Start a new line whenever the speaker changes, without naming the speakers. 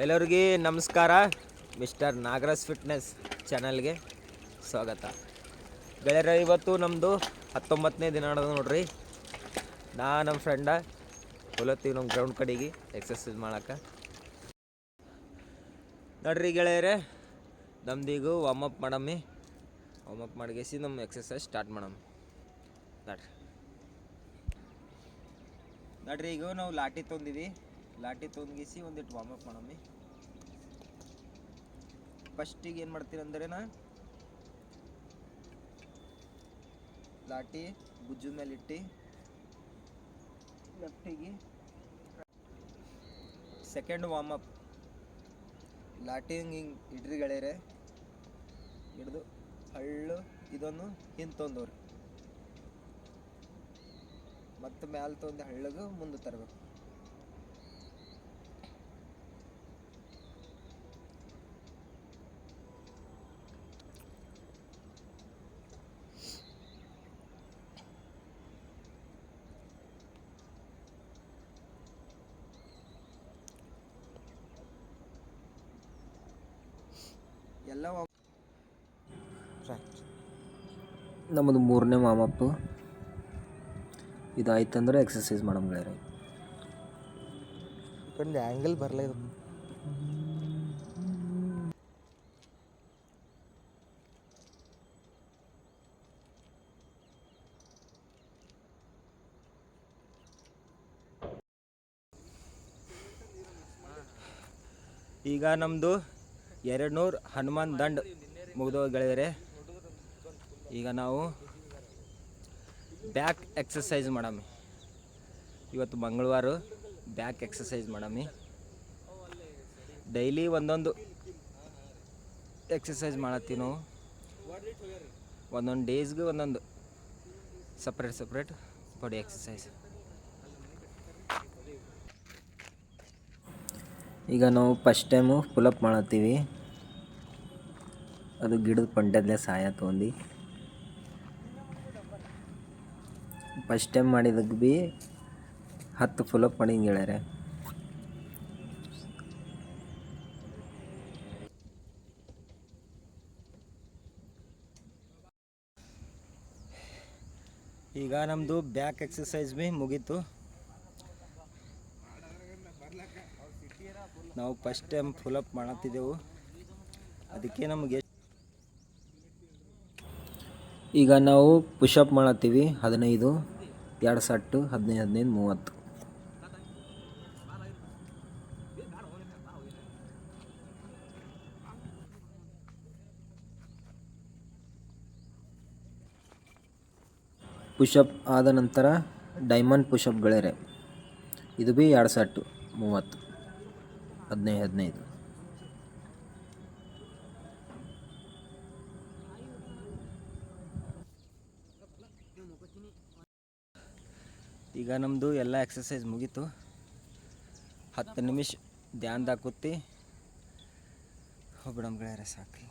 ಎಲ್ಲರಿಗೂ ನಮಸ್ಕಾರ. Mister Nagaraj fitness ಚಾನಲ್ಗೆ ಸ್ವಾಗತ. ಗೆಳೆಯರ, ಇವತ್ತು ನಮ್ಮದು 19ನೇ ದಿನ ನಡೆದು ನೋಡ್ರಿ. ನಮ್ಮ ಫ್ರೆಂಡ ಹೊಲತ್ತೀವಿ ನಮ್ಮ ಗ್ರೌಂಡ್ ಕಡೆಗೆ ಎಕ್ಸರ್ಸೈಸ್ ಮಾಡೋಕೆ ನೋಡ್ರಿ ಗೆಳೆಯರೆ. ನಮ್ದೀಗ ವಾರ್ಮಪ್ ಮಾಡಮ್ಮಿ. ವಾರ್ಮಪ್ ಮಾಡಿಗೆಸಿ ನಮ್ಮ ಎಕ್ಸರ್ಸೈಸ್ ಸ್ಟಾರ್ಟ್ ಮಾಡಮ್ಮ. ನೋಡ್ರಿ ಈಗ ನಾವು ಲಾಟಿ ತೊಂದಿವಿ. ಲಾಟಿ ತೊಂದ್ಗಿಸಿ ಒಂದಿಟ್ಟು ವಾರ್ಮಪ್ ಮಾಡಮ್ಮಿ. ಫಸ್ಟಿಗೆ ಏನು ಮಾಡ್ತೀರಿ ಅಂದ್ರೆ, ಲಾಟಿ ಭುಜದ ಮೇಲೆ ಇಟ್ಟು ಲೆಫ್ಟಿಗೆ. ಸೆಕೆಂಡ್ ವಾರ್ಮಪ್, ಲಾಟಿ ಹಿಂಗೆ ಇಡ್ರಿ ಗೆಳೆಯರೆ. ಹಿಡ್ದು ಹಳ್ಳು ಇದನ್ನು ಹಿಂದೆ ತೊಂದವ್ರಿ, ಮತ್ತು ಮ್ಯಾಲೆ ತೊಂದು ಹಳ್ಳಗೆ ಮುಂದೆ ತರಬೇಕು. ಎಲ್ಲ ನಮ್ಮದು 3ನೇ ವಾರ್ಮಪ್ಪು. ಇದಾಯ್ತಂದ್ರೆ ಎಕ್ಸರ್ಸೈಸ್ ಮಾಡಮ್ ಗೆಳೆಯರೆ. ಒಂದು ಆ್ಯಂಗಲ್ ಬರಲ್ಲ ಇದು. ಈಗ ನಮ್ಮದು 200 ಹನುಮಾನ್ ದಂಡ ಮುಗಿದೋಗಿ ಗೆಳೆಯರೆ. ಈಗ ನಾವು ಬ್ಯಾಕ್ ಎಕ್ಸರ್ಸೈಸ್ ಮಾಡಮ್ಮಿ. ಇವತ್ತು ಮಂಗಳವಾರ ಬ್ಯಾಕ್ ಎಕ್ಸರ್ಸೈಸ್ ಮಾಡಮ್ಮಿ. ಡೈಲಿ ಒಂದೊಂದು ಎಕ್ಸರ್ಸೈಸ್ ಮಾಡತ್ತೀವಿ ನಾವು. ಒಂದೊಂದು ಡೇಸ್ಗೆ ಒಂದೊಂದು ಸಪ್ರೇಟ್ ಬಾಡಿ ಎಕ್ಸರ್ಸೈಸ್. ಈಗ ನಾವು ಫಸ್ಟ್ ಟೈಮು ಪುಲಪ್ ಮಾಡತ್ತೀವಿ. ಅದು ಗಿಡದ ಪಂಡದಲ್ಲೇ ಸಹಾಯ ತೊಗೊಂಡು ಫಸ್ಟ್ ಟೈಮ್ ಮಾಡಿದಾಗ ಭೀ 10 ಪುಲಪ್ ಮಾಡಿ ಗೆಳೆಯರೆ. ಈಗ ನಮ್ಮದು ಬ್ಯಾಕ್ ಎಕ್ಸರ್ಸೈಸ್ ಭೀ ಮುಗೀತು. ನಾವು ಫಸ್ಟ್ ಟೈಮ್ ಪುಲಪ್ ಮಾಡತ್ತಿದ್ದೆವು, ಅದಕ್ಕೆ ನಮಗೆ. ಈಗ ನಾವು ಪುಷಪ್ ಮಾಡತ್ತೀವಿ. 15 2 ಸೆಟ್ಟು 15 30. ಪುಷಪ್ ಆದ ನಂತರ ಡೈಮಂಡ್ ಪುಷಪ್ ಗೆಳೆಯರೆ. ಇದು ಭೀ 2 ಸೆಟ್ಟು 30 15. ಈಗ ನಮ್ಮದು ಎಲ್ಲ ಎಕ್ಸರ್ಸೈಸ್ ಮುಗೀತು. 10 ನಿಮಿಷ ಧ್ಯಾನದಾಗ ಕೂತಿ ಹೋಗ್ಬಿಡಮ್ ಗೆಳೆಯರೆ, ಸಾಕು.